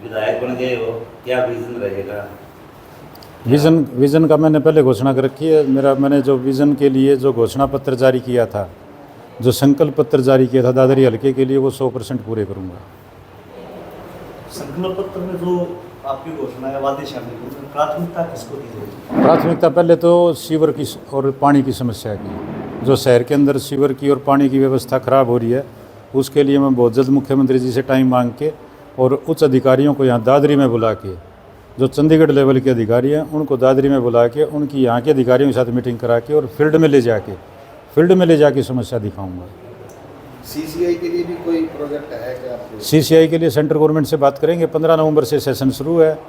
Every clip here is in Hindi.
विधायक बन गए हो, क्या विजन रहेगा? विज़न का मैंने पहले घोषणा कर रखी है। मैंने जो विज़न के लिए जो घोषणा पत्र जारी किया था, जो संकल्प पत्र जारी किया था दादरी हल्के के लिए, वो 100% पूरे करूँगा। संकल्प पत्र में जो आपकी घोषणा है वादे शामिल हैं, उसमें प्राथमिकता किसको दी जाएगी? प्राथमिकता पहले तो सीवर की और पानी की समस्या की, जो शहर के अंदर सीवर की और पानी की व्यवस्था ख़राब हो रही है, उसके लिए मैं बहुत जल्द मुख्यमंत्री जी से टाइम मांग के और उच्च अधिकारियों को यहाँ दादरी में बुला के, जो चंडीगढ़ लेवल के अधिकारी हैं उनको दादरी में बुला के उनकी यहाँ के अधिकारियों के साथ मीटिंग करा के और फील्ड में ले जाके समस्या दिखाऊंगा। सीसीआई के लिए भी कोई प्रोजेक्ट है क्या आपके? सीसीआई के लिए सेंट्रल गवर्नमेंट से बात करेंगे। 15 नवंबर से सेशन शुरू है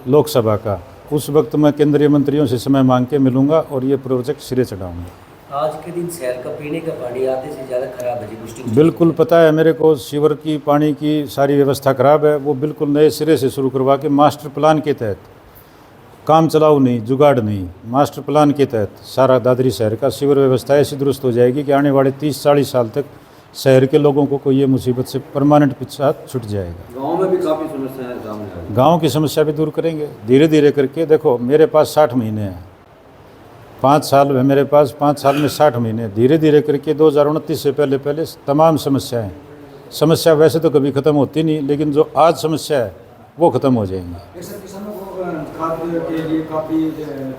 लोकसभा का, उस वक्त मैं केंद्रीय मंत्रियों से समय मांग के मिलूंगा और ये प्रोजेक्ट सिरे चढ़ाऊंगा। आज के दिन शहर का पीने का पानी आधे से ज़्यादा खराब है जी, पुष्टि। बिल्कुल पता है मेरे को, सीवर की पानी की सारी व्यवस्था खराब है, वो बिल्कुल नए सिरे से शुरू करवा के मास्टर प्लान के तहत, काम चलाऊ नहीं, जुगाड़ नहीं, मास्टर प्लान के तहत सारा दादरी शहर का सीवर व्यवस्था ऐसी दुरुस्त हो जाएगी कि आने वाले 30-40 साल तक शहर के लोगों को कोई ये मुसीबत से परमानेंट पीछा छूट जाएगा। गांव में भी काफ़ी समस्याएं सामने आ रही हैं। गाँव की समस्या भी दूर करेंगे धीरे धीरे करके। देखो मेरे पास 60 महीने हैं, 5 साल है मेरे पास, 5 साल में 60 महीने, धीरे धीरे करके 2029 से पहले तमाम समस्या वैसे तो कभी ख़त्म होती नहीं, लेकिन जो आज समस्या है वो ख़त्म हो जाएंगी।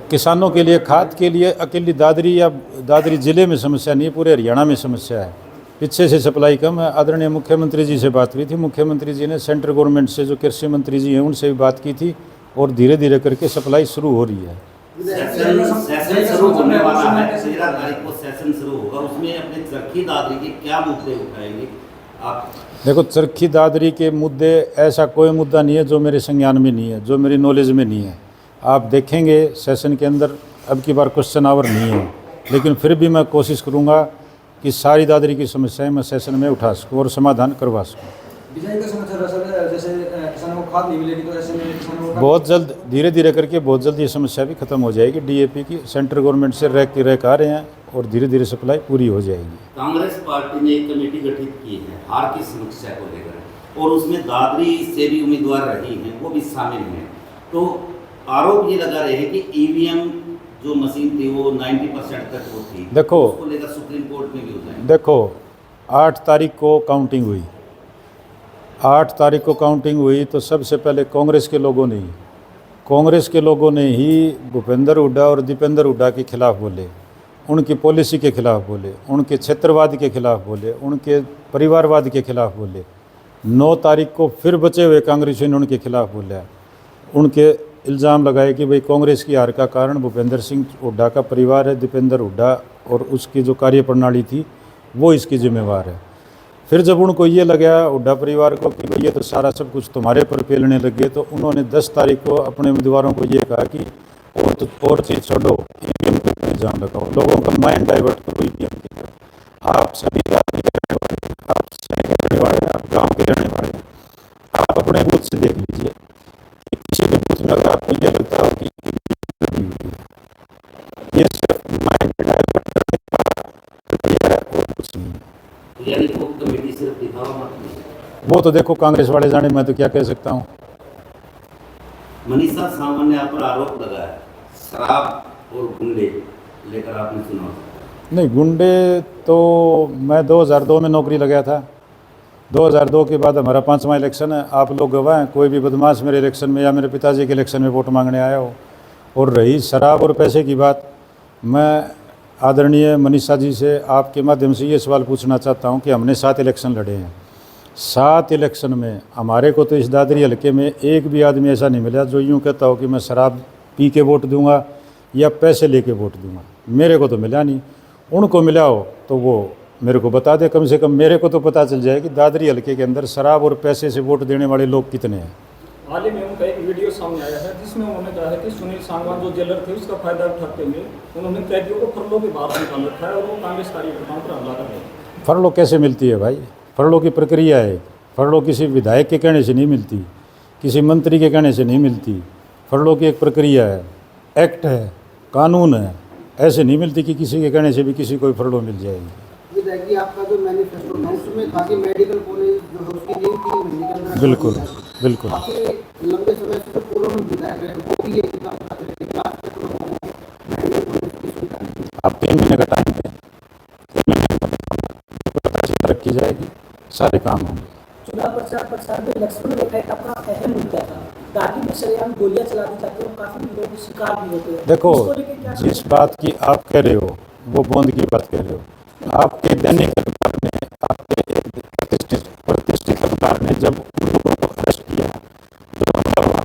किसानों के लिए खाद के लिए अकेली दादरी ज़िले में समस्या नहीं, पूरे हरियाणा में समस्या है। पीछे से सप्लाई कम है। आदरणीय मुख्यमंत्री जी से बात हुई थी, मुख्यमंत्री जी ने सेंट्रल गवर्नमेंट से जो कृषि मंत्री जी हैं उनसे भी बात की थी और धीरे धीरे करके सप्लाई शुरू हो रही है। सेशन शुरू होने वाला है, 13 तारीख को सेशन शुरू होगा, उसमें अपने चरखी दादरी के क्या मुद्दे उठाएंगे आप? देखो चरखी दादरी के मुद्दे, ऐसा कोई मुद्दा नहीं है जो मेरे संज्ञान में नहीं है, जो मेरी नॉलेज में नहीं है। आप देखेंगे सेशन के अंदर अब की बार क्वेश्चन आवर नहीं है, लेकिन फिर भी मैं कोशिश करूँगा कि सारी दादरी की समस्याएं मैं सेशन में उठा सकूँ और समाधान करवा सकूँ। बहुत जल्द धीरे धीरे करके बहुत जल्द ये समस्या भी खत्म हो जाएगी। डीएपी की सेंट्रल गवर्नमेंट से रैक आ रहे हैं और धीरे धीरे सप्लाई पूरी हो जाएगी। कांग्रेस पार्टी ने एक कमेटी गठित की है हार की समस्या को लेकर और उसमें दादरी से भी उम्मीदवार रही हैं, वो भी शामिल हैं। तो आरोप ये लगा रहे हैं कि ईवीएम जो मशीन थी वो 90% तक वो थी। देखो उसको लेकर सुप्रीम कोर्ट में भी हो जाएंगे। देखो 8 तारीख को काउंटिंग हुई, 8 तारीख को काउंटिंग हुई तो सबसे पहले कांग्रेस के लोगों ने ही भूपेंद्र हुड्डा और दीपेंद्र हुड्डा के खिलाफ बोले, उनकी पॉलिसी के खिलाफ बोले, उनके क्षेत्रवाद के खिलाफ बोले, उनके परिवारवाद के खिलाफ बोले। 9 तारीख को फिर बचे हुए कांग्रेसियों ने उनके खिलाफ बोला, उनके इल्ज़ाम लगाए कि भाई कांग्रेस की हार का कारण भूपेंद्र सिंह हुड्डा का परिवार है, दीपेंद्र हुड्डा और उसकी जो कार्यप्रणाली थी वो इसकी जिम्मेवार है। फिर जब उनको ये लगा हुड्डा परिवार को कि भैया तो सारा सब कुछ तुम्हारे पर पेलने लगे, तो उन्होंने 10 तारीख को अपने उम्मीदवारों को ये कहा कि और चीज़ छोड़ो, ईवीएम पे इल्ज़ाम लगाओ, लोगों का माइंड डाइवर्ट करो ईवीएम की तरफ। आप सभी आदमी के रहने वाले हैं, आप शहर के रहने वाले हैं, आप गाँव के रहने वाले हैं, आप अपने बूथ से देख लीजिए कि किसी भी बूथ में अगर आपको ये लगता हो कि ये सिर्फ माइंड डाइवर्ट करने का प्रक्रिया है और कुछ नहीं। यानी वो कमेटी सिर्फ दिखावा मत। वो तो देखो कांग्रेस वाले जाने, मैं तो क्या कह सकता हूँ। मनीषा सावंत ने आप पर आरोप लगाया शराब और गुंडे लेकर, आपने सुना? नहीं, गुंडे तो मैं 2002 में नौकरी लगाया था। 2002 के बाद हमारा 5वां इलेक्शन है। आप लोग गवाह हैं, कोई भी बदमाश मेरे इलेक्शन में या मेरे पिताजी के इलेक्शन में वोट मांगने आया हो। और रही शराब और पैसे की बात, मैं आदरणीय मनीषा जी से आपके माध्यम से ये सवाल पूछना चाहता हूँ कि हमने 7 इलेक्शन लड़े हैं, 7 इलेक्शन में हमारे को तो इस दादरी हल्के में एक भी आदमी ऐसा नहीं मिला जो यूँ कहता हो कि मैं शराब पी के वोट दूंगा या पैसे लेके वोट दूंगा। मेरे को तो मिला नहीं, उनको मिला हो तो वो मेरे को बता दे, कम से कम मेरे को तो पता चल जाए कि दादरी हल्के के अंदर शराब और पैसे से वोट देने वाले लोग कितने हैं। हाल ही में उनका एक वीडियो सामने आया है जिसमें उन्होंने कहा है कि सुनील सांगवान जो जेलर थे उसका फायदा उठाते हुए उन्होंने कैदियों को फरलों के बाहर निकाल रखा है और वो कांग्रेस कार्यकर्ताओं पर हमला कर रहे हैं। फरलो कैसे मिलती है भाई? फरलो की प्रक्रिया है। फरलो किसी विधायक के कहने से नहीं मिलती, किसी मंत्री के कहने से नहीं मिलती। फरलो की एक प्रक्रिया है, एक्ट है, कानून है। ऐसे नहीं मिलती कि किसी के कहने से भी किसी को फरलो मिल जाएगी। विधायक आपका जो मैनिफेस्टो था उसमें था कि मेडिकल कॉलेज जो है उसकी लिंक 3 महीने के अंदर बिल्कुल बिल्कुल। काफी लंबे समय से पूर्व में विधायक रहे, वो भी ये काम करते रहे, लेकिन आज तक लोगों को की सुविधा नहीं। आप 3 महीने का टाइम दें, 3 महीने में तरक्की जाएगी, सारे काम होंगे। चुनाव प्रचार में लक्ष्मण रेखा एक अपना अहम मुद्दा था। दागी में सरेआम गोलियां चला दी जाती है और काफी लोगों के शिकार भी होते हैं। देखो, इसको लेके क्या जिस बात की आप कह रहे हो वो बूंद की बात कह रहे हो। आपके दैनिक अखबार ने, आपके एक प्रतिष्ठित अखबार ने जब उन लोगों को अरेस्ट किया, जो हमला हुआ,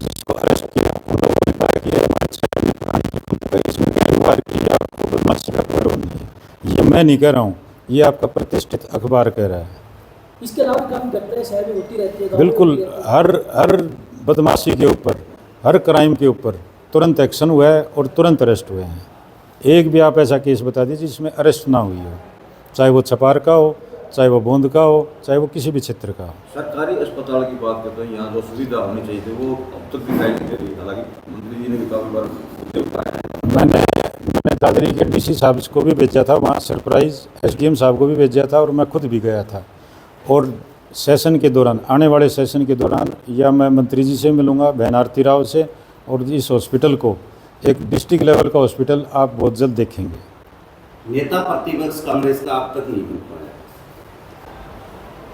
जिसको अरेस्ट किया, उन लोगों ने कहा कि हमारे शहर में पुरानी की खुद गई, इसमें गैरवार किया, बदमाशी का कोई रोल नहीं है। ये मैं नहीं कह रहा हूँ, ये आपका प्रतिष्ठित अखबार कह रहा है। इसके अलावा काफी घटनाएं शहर में होती रहती है। बिल्कुल, हर बदमाशी के ऊपर, हर क्राइम के ऊपर तुरंत एक्शन हुआ है और तुरंत अरेस्ट हुए हैं। एक भी आप ऐसा केस बता दीजिए जिसमें अरेस्ट ना हुई हो, चाहे वो छपार का हो, चाहे वो बूंद का हो, चाहे वो किसी भी क्षेत्र का हो। सरकारी अस्पताल की बात करते हैं, यहाँ जो सुविधा होनी चाहिए थी वो अब तक दिखाई नहीं दे रही। हालांकि मंत्री जी ने भी काफी बार मैंने दादरी के डीसी साहब को भी भेजा था वहाँ सरप्राइज, एसडीएम साहब को भी भेजा था और मैं खुद भी गया था। और सेशन के दौरान, आने वाले सेशन के दौरान या मैं मंत्री जी से मिलूंगा, बहन आरती राव से, और इस हॉस्पिटल को एक डिस्ट्रिक्ट लेवल का हॉस्पिटल आप बहुत जल्द देखेंगे। नेता प्रतिपक्ष कांग्रेस का अब तक नहीं बन पाया।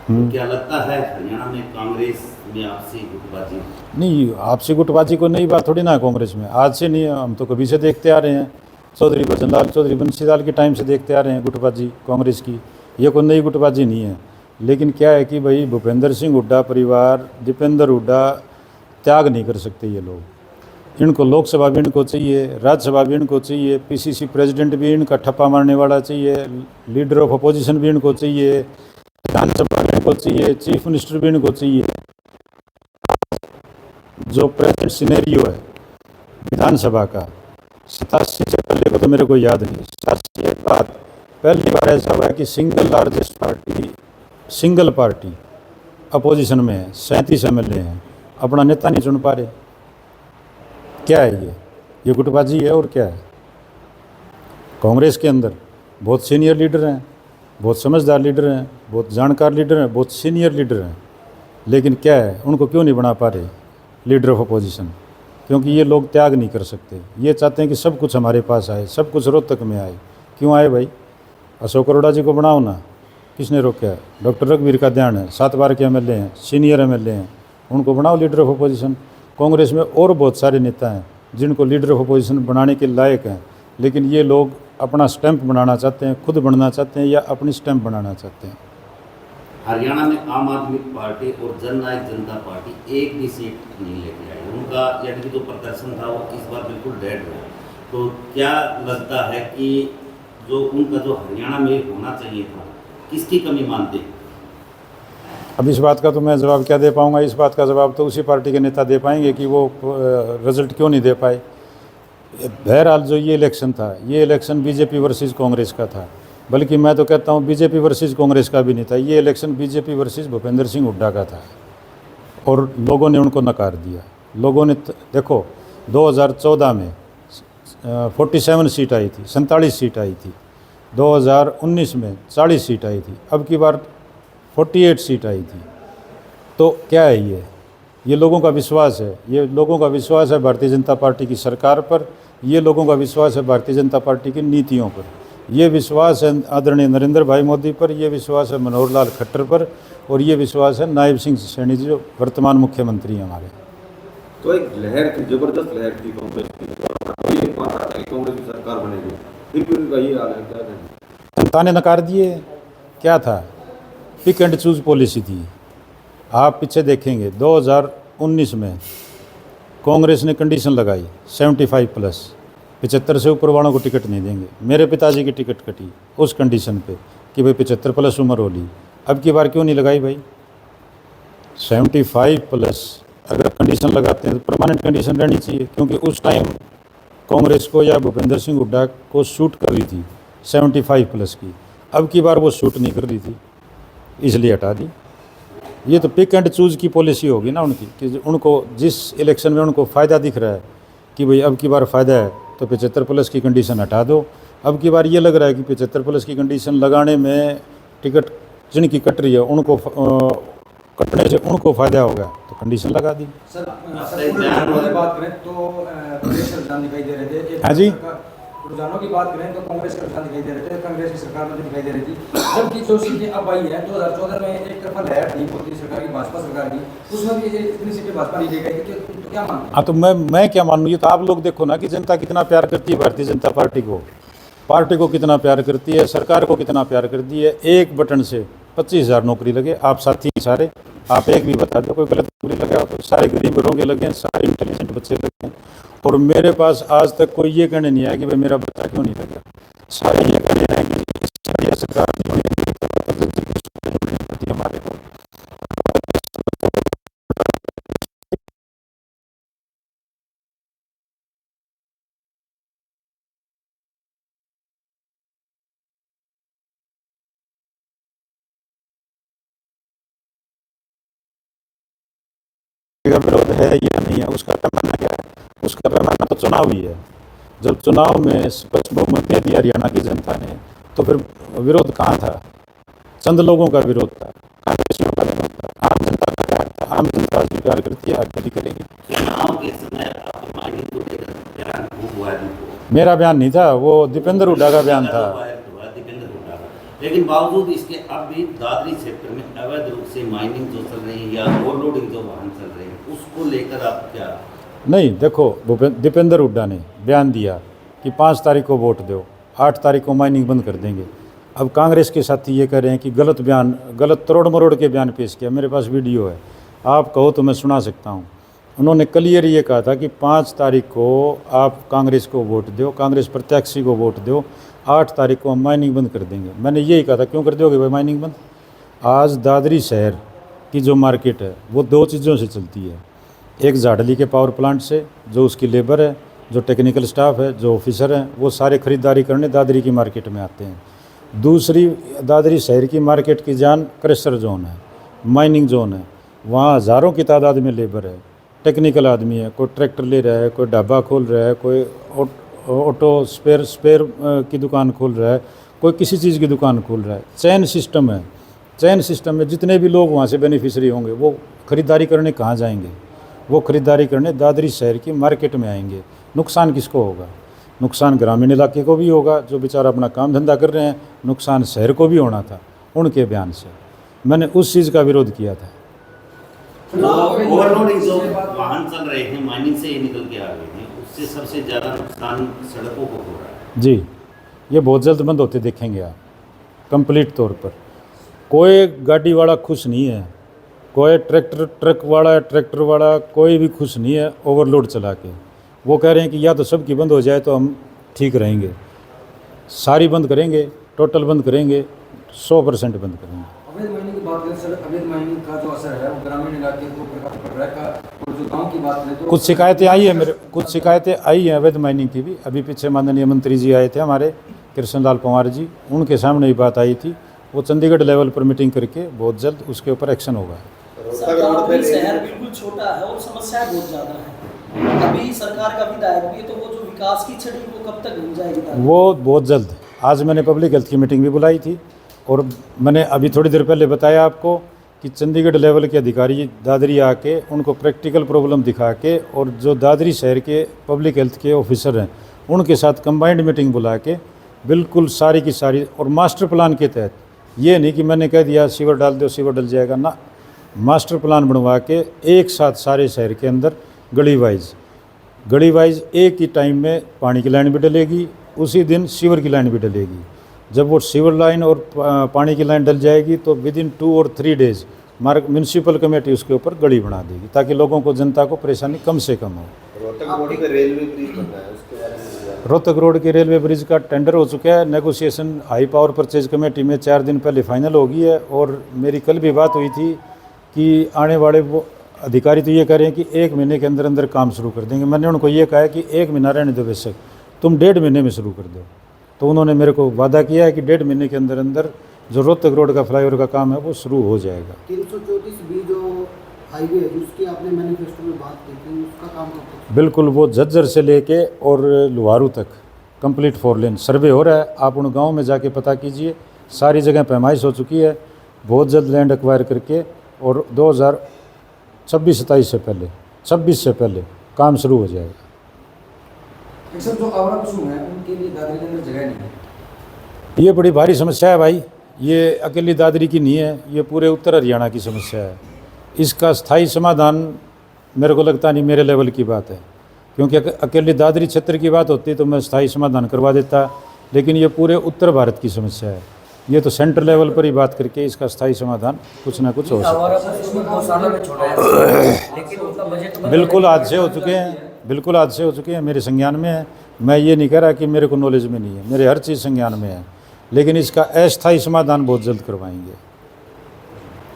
तो क्या लगता है हरियाणा में कांग्रेस में आपसी गुटबाजी? नहीं, आपसी गुटबाजी को नई बात थोड़ी ना है कांग्रेस में, आज से नहीं है, हम तो कभी से देखते आ रहे हैं। चौधरी भजनलाल, चौधरी बंशीलाल के टाइम से देखते आ रहे हैं गुटबाजी कांग्रेस की, ये कोई नई गुटबाजी नहीं है। लेकिन क्या है कि भाई भूपेंद्र सिंह हुड्डा परिवार, दीपेंद्र हुड्डा त्याग नहीं कर सकते ये लोग। इनको लोकसभा भी इनको चाहिए, राज्यसभा भी इनको चाहिए, पीसीसी प्रेसिडेंट भी इनका ठप्पा मारने वाला चाहिए, लीडर ऑफ अपोजिशन भी इनको चाहिए, विधानसभा भी इनको चाहिए, चीफ मिनिस्टर भी इनको चाहिए। जो प्रेजेंट सिनेरियो है विधानसभा का, 87 से पहले को तो मेरे को याद नहीं, 87 के बाद पहली बार ऐसा हुआ है कि single largest party, single party opposition में है, 37 एमएलए हैं, अपना नेता नहीं चुन पा रहे। क्या है ये गुटबाजी है और क्या है? कांग्रेस के अंदर बहुत सीनियर लीडर हैं, बहुत समझदार लीडर हैं, बहुत जानकार लीडर हैं, बहुत सीनियर लीडर हैं, लेकिन क्या है, उनको क्यों नहीं बना पा रहे लीडर ऑफ अपोजिशन? क्योंकि ये लोग त्याग नहीं कर सकते। ये चाहते हैं कि सब कुछ हमारे पास आए, सब कुछ रोहतक में आए। क्यों आए भाई? अशोक अरोड़ा जी को बनाओ ना, किसने रोका है? डॉक्टर रघुवीर का ध्यान है, 7 बार के एमएलए हैं, सीनियर एमएलए हैं, उनको बनाओ लीडर ऑफ अपोजिशन। कांग्रेस में और बहुत सारे नेता हैं जिनको लीडर ऑफ अपोजिशन बनाने के लायक हैं, लेकिन ये लोग अपना स्टैंप बनाना चाहते हैं, खुद बनना चाहते हैं या अपनी स्टैंप बनाना चाहते हैं। हरियाणा में आम आदमी पार्टी और जननायक जनता पार्टी एक भी सीट नहीं लेके आई। उनका यानी कि जो प्रदर्शन था वो इस बार बिल्कुल डेड रहा। तो क्या लगता है कि जो उनका जो हरियाणा में होना चाहिए था, किसकी कमी मानते हैं? अब इस बात का तो मैं जवाब क्या दे पाऊंगा? इस बात का जवाब तो उसी पार्टी के नेता दे पाएंगे कि वो रिजल्ट क्यों नहीं दे पाए। बहरहाल जो ये इलेक्शन था, ये इलेक्शन बीजेपी वर्सेस कांग्रेस का था, बल्कि मैं तो कहता हूँ बीजेपी वर्सेस कांग्रेस का भी नहीं था, ये election BJP versus Bhupendra Singh Hooda का था और लोगों ने उनको नकार दिया। लोगों ने देखो 2014 में 47 सीट आई थी, 47 सीट आई थी, 2019 में 40 सीट आई थी, अब की बार 48 सीट आई थी। तो क्या है ये लोगों का विश्वास है, ये लोगों का विश्वास है भारतीय जनता पार्टी की सरकार पर, ये लोगों का विश्वास है भारतीय जनता पार्टी की नीतियों पर, ये विश्वास है आदरणीय नरेंद्र भाई मोदी पर, ये विश्वास है मनोहर लाल खट्टर पर, और ये विश्वास है नायब सिंह सैनी जी जो वर्तमान मुख्यमंत्री हैं हमारे। तो एक लहर थी, जबरदस्त लहर थी कांग्रेस की, कोई नहीं पाता था कि कांग्रेस की सरकार बनेगी, फिर भी उनका ये हाल है। क्या करें, जनता ने नकार दिए। क्या था? पिक एंड चूज पॉलिसी थी। आप पीछे देखेंगे 2019 में कांग्रेस ने कंडीशन लगाई 75+, 75 से ऊपर वालों को टिकट नहीं देंगे। मेरे पिताजी की टिकट कटी उस कंडीशन पे कि भाई 75+ उम्र हो ली। अब की बार क्यों नहीं लगाई भाई? 75+ अगर कंडीशन लगाते हैं तो परमानेंट कंडीशन रहनी चाहिए, क्योंकि उस टाइम कांग्रेस को या भूपेंद्र सिंह हुड्डा को शूट कर रही थी 75+ की। अब की बार वो शूट नहीं कर रही थी, इसलिए हटा दी। ये तो पिक एंड चूज़ की पॉलिसी होगी ना उनकी, कि उनको जिस इलेक्शन में उनको फ़ायदा दिख रहा है कि भाई अब की बार फ़ायदा है तो 75+ की कंडीशन हटा दो। अब की बार ये लग रहा है कि 75+ की कंडीशन लगाने में टिकट जिनकी कट रही है उनको कटने से उनको फ़ायदा होगा तो कंडीशन लगा दी। सर सर, रुझानों की बात करें तो कांग्रेस के रुझान दिखाई दे रहे थे। हाँ जी। रुझानों की बात करें तो कांग्रेस के रुझान दिखाई दे रहे थे, कांग्रेस की सरकार में दिखाई दे रही थी, जबकि जो सीटें अब आई है 2014 में एक तरफा लहर थी मोदी सरकार की, भाजपा सरकार की, उसमें भी इतनी सीटें भाजपा नहीं ले गई थी। तो क्या मानते हैं? हाँ, तो मैं क्या मानूँ, ये तो आप लोग देखो ना कि जनता कितना प्यार करती है भारतीय जनता पार्टी को कितना प्यार करती है, सरकार को कितना प्यार करती है। एक बटन से 25,000 नौकरी लगे, आप साथी सारे, आप एक भी बता दो कोई गलत नौकरी लगा तो सारे गरीब घरों के लगे, सारे इंटेलिजेंट बच्चे लगे। और मेरे पास आज तक कोई ये कहने नहीं आया कि भाई मेरा बच्चा क्यों नहीं लगा। सारे ये कहने हैं कि सरकार हमारे को विरोध है या नहीं है, उसका पैमाना क्या है? उसका पैमाना तो चुनाव ही है। जब चुनाव में स्पष्ट बहुमत दे दिया हरियाणा की जनता ने, तो फिर विरोध कहाँ था? चंद लोगों का विरोध था, कांग्रेसियों का विरोध था, आम जनता का प्यार था। आम जनता स्वीकार करती है, आगे भी करेगी। चुनाव के समय आप मांगे को लेकर बयान खूब हुआ उनको। मेरा बयान नहीं था, वो दीपेंद्र हुड्डा का बयान था। दीपेंद्र हुड्डा का। लेकिन बावजूद इसके अब भी दादरी क्षेत्र में अवैध रूप से माइनिंग जो चल रही है या ओवरलोडिंग जो वाहन चल रहे हैं, उसको लेकर आप क्या? नहीं, देखो, दीपेंद्र हुड्डा ने बयान दिया कि 5 तारीख को वोट दो, 8 तारीख को माइनिंग बंद कर देंगे। अब कांग्रेस के साथी ये कह रहे हैं कि गलत तरोड़ मरोड़ के बयान पेश किया। मेरे पास वीडियो है, आप कहो तो मैं सुना सकता हूँ। उन्होंने क्लियर ये कहा था कि 5 तारीख को आप कांग्रेस को वोट दो, कांग्रेस प्रत्याशी को वोट दो, 8 तारीख को हम माइनिंग बंद कर देंगे। मैंने यही कहा था, क्यों कर दोगे भाई माइनिंग बंद? आज दादरी शहर की जो मार्केट है वो 2 चीज़ों से चलती है। एक झाड़ली के पावर प्लांट से, जो उसकी लेबर है, जो टेक्निकल स्टाफ है, जो ऑफिसर हैं, वो सारे ख़रीदारी करने दादरी की मार्केट में आते हैं। दूसरी, दादरी शहर की मार्केट की जान क्रशर जोन है, माइनिंग जोन है। वहाँ हज़ारों की तादाद में लेबर है, टेक्निकल आदमी है, कोई ट्रैक्टर ले रहा है, कोई ढाबा खोल रहा है, कोई ऑटो स्पेयर की दुकान खोल रहा है, कोई किसी चीज़ की दुकान खोल रहा है। चैन सिस्टम है। चैन सिस्टम में जितने भी लोग वहाँ से बेनिफिशरी होंगे वो ख़रीदारी करने कहाँ जाएंगे? वो ख़रीदारी करने दादरी शहर की मार्केट में आएंगे। नुकसान किसको होगा? नुकसान ग्रामीण इलाके को भी होगा, जो बेचारा अपना काम धंधा कर रहे हैं। नुकसान शहर को भी होना था। उनके बयान से मैंने उस चीज़ का विरोध किया था। ओवरलोडिंग जो वाहन चल रहे हैं, माइनिंग से ही निकल के आ रहे हैं, उससे सबसे ज़्यादा नुकसान सड़कों को हो रहा है। जी, ये बहुत जल्द बंद होते देखेंगे आप, कंप्लीट तौर पर। कोई गाड़ी वाला खुश नहीं है, कोई ट्रक वाला कोई भी खुश नहीं है ओवरलोड चला के। वो कह रहे हैं कि या तो सबकी बंद हो जाए तो हम ठीक रहेंगे। सारी बंद करेंगे, टोटल बंद करेंगे, 100% बंद करेंगे। अवैध माइनिंग की बात करें सर, अवैध माइनिंग का जो असर है वो ग्रामीण इलाके को प्रभाव पड़ रहा है। और जो गाँव की बात करें तो कुछ शिकायतें आई हैं अवैध माइनिंग की भी। अभी पीछे माननीय मंत्री जी आए थे हमारे, कृष्णलाल पंवार जी, उनके सामने ये बात आई थी। वो चंडीगढ़ लेवल पर मीटिंग करके बहुत जल्द उसके ऊपर एक्शन होगा। शहर बिल्कुल छोटा है और समस्याएं बहुत ज़्यादा हैं। अभी सरकार का विधायक भी है, तो वो जो विकास की छड़ी वो कब तक घूम जाएगी? वो बहुत जल्द। आज मैंने पब्लिक हेल्थ की मीटिंग भी बुलाई थी और मैंने अभी थोड़ी देर पहले बताया आपको कि चंडीगढ़ लेवल के अधिकारी दादरी आके उनको प्रैक्टिकल प्रॉब्लम दिखा के, और जो दादरी शहर के पब्लिक हेल्थ के ऑफिसर हैं उनके साथ कंबाइंड मीटिंग बुला के बिल्कुल सारी की सारी, और मास्टर प्लान के तहत, ये नहीं कि मैंने कह दिया सीवर डाल दो सीवर डल जाएगा ना, मास्टर प्लान बनवा के एक साथ सारे शहर के अंदर गली वाइज एक ही टाइम में पानी की लाइन भी डलेगी, उसी दिन सीवर की लाइन भी डलेगी। जब वो सीवर लाइन और पानी की लाइन डल जाएगी तो विद इन 2 और 3 डेज़ म्यूनसिपल कमेटी उसके ऊपर गली बना देगी, ताकि लोगों को, जनता को परेशानी कम से कम हो। रोहतक रोड पे रेलवे ब्रिज बनना है, उसके बारे में? रोहतक रोड के रेलवे ब्रिज का टेंडर हो चुका है। Negotiation high power purchase committee में 4 दिन पहले फाइनल हो गई है। और मेरी कल भी बात हुई थी कि आने वाले वो अधिकारी तो ये कह रहे हैं कि 1 महीने के अंदर अंदर काम शुरू कर देंगे। मैंने उनको ये कहा है कि 1 महीना रहने दो, बेशक तुम 1.5 महीने में शुरू कर दो। तो उन्होंने मेरे को वादा किया है कि 1.5 महीने के अंदर अंदर जो रोहतक रोड का फ्लाईओवर का काम है वो शुरू हो जाएगा। 334B जो हाईवे है जिसकी आपने मैनिफेस्टो में बात की थी, उसका काम कब तक? बिल्कुल, वो झज्जर से लेके और लुहारू तक कंप्लीट 4 लेन सर्वे हो रहा है। आप उन गाँव में जाके पता कीजिए, सारी जगह पैमाइश हो चुकी है। बहुत जल्द लैंड एक्वायर करके और 26-27 से पहले, 26 से पहले काम शुरू हो जाएगा। एक सब जो आवारा पशु हैं उनके लिए दादरी के अंदर जगह नहीं है। ये बड़ी भारी समस्या है भाई, ये अकेली दादरी की नहीं है, ये पूरे उत्तर हरियाणा की समस्या है। इसका स्थायी समाधान मेरे को लगता नहीं मेरे लेवल की बात है, क्योंकि अकेली दादरी क्षेत्र की बात होती तो मैं स्थायी समाधान करवा देता, लेकिन ये पूरे उत्तर भारत की समस्या है। ये तो सेंटर लेवल पर ही बात करके इसका स्थायी समाधान कुछ ना कुछ हो सकता आवारा पशु को गौशाला में छोड़ा है, लेकिन उनका बजट है। बिल्कुल हादसे हो चुके हैं, बिल्कुल हादसे हो चुके हैं, मेरे संज्ञान में है। मैं ये नहीं कह रहा कि मेरे को नॉलेज में नहीं है, मेरे हर चीज़ संज्ञान में है, लेकिन इसका अस्थायी समाधान बहुत जल्द करवाएंगे।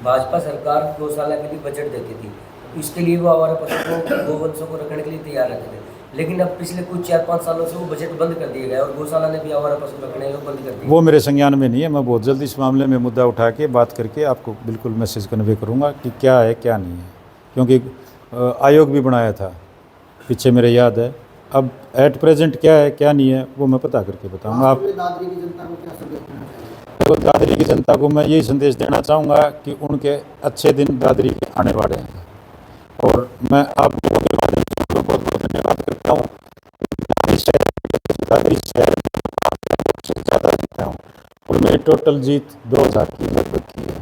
भाजपा सरकार गौशाला के लिए बजट देती थी, इसके लिए वो आवारा पशु को, गोवंशों को रखने के लिए तैयार रहते थे, लेकिन अब पिछले कुछ 4-5 सालों से वो बजट बंद कर दिया गया और गौशाला ने भी आवारा पशु रखने को बंद कर दिया। वो मेरे संज्ञान में नहीं है, मैं बहुत जल्दी इस मामले में मुद्दा उठा के बात करके आपको बिल्कुल मैसेज कन्वे करूँगा कि क्या है क्या नहीं है, क्योंकि आयोग भी बनाया था पीछे, मेरे याद है। अब एट प्रेजेंट क्या है क्या नहीं है वो मैं पता करके बताऊँगा। आप दादरी की जनता को क्या संदेश देना चाहिए? तो दादरी की जनता को मैं यही संदेश देना चाहूँगा कि उनके अच्छे दिन दादरी के आने वाले हैं, और मैं आप लोगों के माध्यम से उनको बहुत बहुत धन्यवाद करता हूँ। दादरी शहर से ज़्यादा जीता हूँ और मेरी टोटल जीत 2000 की लगभग की है।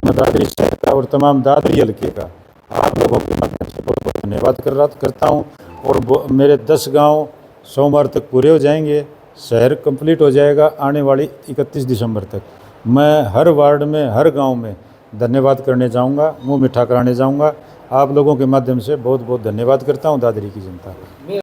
मैं दादरी शहर का और तमाम दादरी हल्के का आप लोगों के माध्यम से बहुत बहुत धन्यवाद करता हूँ। और मेरे 10 गांव सोमवार तक पूरे हो जाएंगे, शहर कंप्लीट हो जाएगा आने वाली 31 दिसंबर तक। मैं हर वार्ड में, हर गांव में धन्यवाद करने जाऊंगा, मुंह मीठा कराने जाऊंगा। आप लोगों के माध्यम से बहुत बहुत धन्यवाद करता हूं दादरी की जनता का।